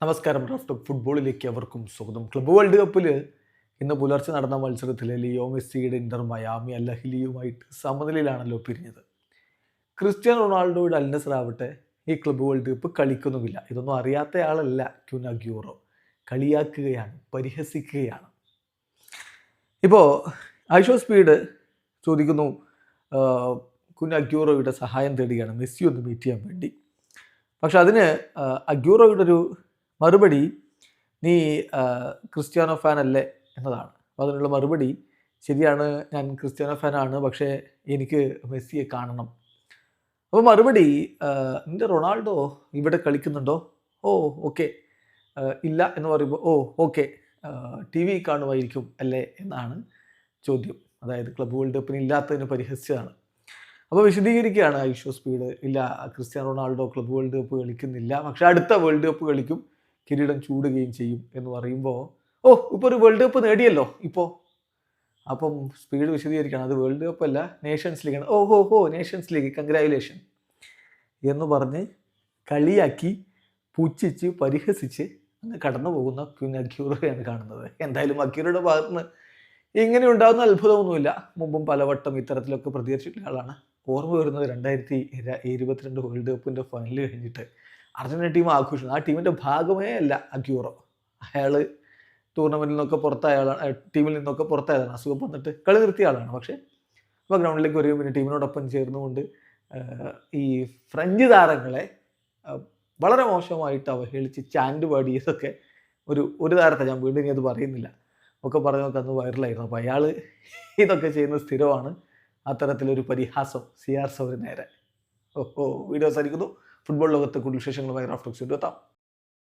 നമസ്കാരം. റാഫ്റ്റർ ഫുട്ബോളിലേക്ക് അവർക്കും സ്വാഗതം. ക്ലബ്ബ് വേൾഡ് കപ്പിൽ ഇന്ന് പുലർച്ചെ നടന്ന മത്സരത്തിൽ ലിയോ മെസ്സിയുടെ ഇന്റർ മയാമി അൽ അഹ്ലിയുമായിട്ട് സമനിലയിലാണല്ലോ പിരിഞ്ഞത്. ക്രിസ്ത്യാനോ റൊണാൾഡോയുടെ അൽ നസർ ആവട്ടെ ഈ ക്ലബ്ബ് വേൾഡ് കപ്പ് കളിക്കുന്നുമില്ല. ഇതൊന്നും അറിയാത്ത ആളല്ല ക്യൂൻ അഗ്യൂറോ. കളിയാക്കുകയാണ്, പരിഹസിക്കുകയാണ്. ഇപ്പോൾ ഐഷോ സ്പീഡ് ചോദിക്കുന്നു, കുൻ അഗ്യൂറോയുടെ സഹായം തേടുകയാണ് മെസ്സി ഒന്ന് മീറ്റ് ചെയ്യാൻ വേണ്ടി. പക്ഷെ അതിന് അഗ്യൂറോയുടെ ഒരു മറുപടി, നീ ക്രിസ്ത്യാനോ ഫാൻ അല്ലേ എന്നതാണ്. അപ്പോൾ അതിനുള്ള മറുപടി, ശരിയാണ്, ഞാൻ ക്രിസ്ത്യാനോ ഫാനാണ്, പക്ഷേ എനിക്ക് മെസ്സിയെ കാണണം. അപ്പോൾ മറുപടി, നിൻ്റെ റൊണാൾഡോ ഇവിടെ കളിക്കുന്നുണ്ടോ? ഓ ഓക്കെ. ഇല്ല എന്ന് പറയുമ്പോൾ ഓ ഓക്കെ, ടി വി കാണുമായിരിക്കും അല്ലേ എന്നാണ് ചോദ്യം. അതായത് ക്ലബ്ബ് വേൾഡ് കപ്പിന് ഇല്ലാത്തതിന് പരിഹസിച്ചതാണ്. അപ്പോൾ വിശദീകരിക്കുകയാണ് ഐഷോ സ്പീഡ്, ഇല്ല, Cristiano Ronaldo club world cup കളിക്കുന്നില്ല, പക്ഷേ അടുത്ത വേൾഡ് കപ്പ് കളിക്കും, കിരീടം ചൂടുകയും ചെയ്യും എന്ന് പറയുമ്പോൾ, ഓ ഇപ്പോൾ ഒരു വേൾഡ് കപ്പ് നേടിയല്ലോ ഇപ്പോൾ. അപ്പം സ്പീഡ് വിശദീകരിക്കുകയാണ്, അത് വേൾഡ് കപ്പ് അല്ല, നേഷൻസ് ലീഗാണ്. ഓ ഹോ ഹോ, നേഷൻസ് ലീഗ്, കൺഗ്രാജുലേഷൻ എന്ന് പറഞ്ഞ് കളിയാക്കി പുച്ഛിച്ച് പരിഹസിച്ച് അങ്ങ് കടന്നു പോകുന്ന ക്യൂൻ അഗ്യൂറോയാണ് കാണുന്നത്. എന്തായാലും അഗ്യൂറോയുടെ ഭാഗത്തുനിന്ന് ഇങ്ങനെ ഉണ്ടാകുന്ന അത്ഭുതമൊന്നുമില്ല. മുമ്പും പലവട്ടം ഇത്തരത്തിലൊക്കെ പ്രതികരിച്ചിട്ടുള്ള ആളാണ്. ഓർമ്മ വരുന്നത് 2022 വേൾഡ് കപ്പിൻ്റെ ഫൈനൽ കഴിഞ്ഞിട്ട് അർജന്റീന ടീം ആഘോഷിച്ചു. ആ ടീമിൻ്റെ ഭാഗമേ അല്ല അഗ്യൂറോ. അയാൾ ടൂർണമെൻറ്റിൽ നിന്നൊക്കെ പുറത്തായ ആളാണ്, ടീമിൽ നിന്നൊക്കെ പുറത്തായതാണ്, അസുഖം വന്നിട്ട് കളി നിർത്തിയ ആളാണ്. പക്ഷേ ഇപ്പോൾ ഗ്രൗണ്ടിലേക്ക് വരികയും പിന്നെ ടീമിനോടൊപ്പം ചേർന്നുകൊണ്ട് ഈ ഫ്രഞ്ച് താരങ്ങളെ വളരെ മോശമായിട്ട് അവഹേളിച്ച് ചാൻഡ് പാടിയതൊക്കെ ഒരു താരത്തെ, ഞാൻ വീണ്ടും ഇനി അത് പറയുന്നില്ല, ഒക്കെ പറഞ്ഞതൊക്കെ അന്ന് വൈറലായിരുന്നു. അപ്പോൾ അയാൾ ഇതൊക്കെ ചെയ്യുന്നത് സ്ഥിരമാണ്, അത്തരത്തിലൊരു പരിഹാസം CR7 നേരെ. വീഡിയോ അവസാനിക്കുന്നു. ഫുട്ബോൾ ലോകത്തെ കൂടുതൽ വിശേഷങ്ങളുമായി റാഫ്റ്റോക്സ് എത്താം.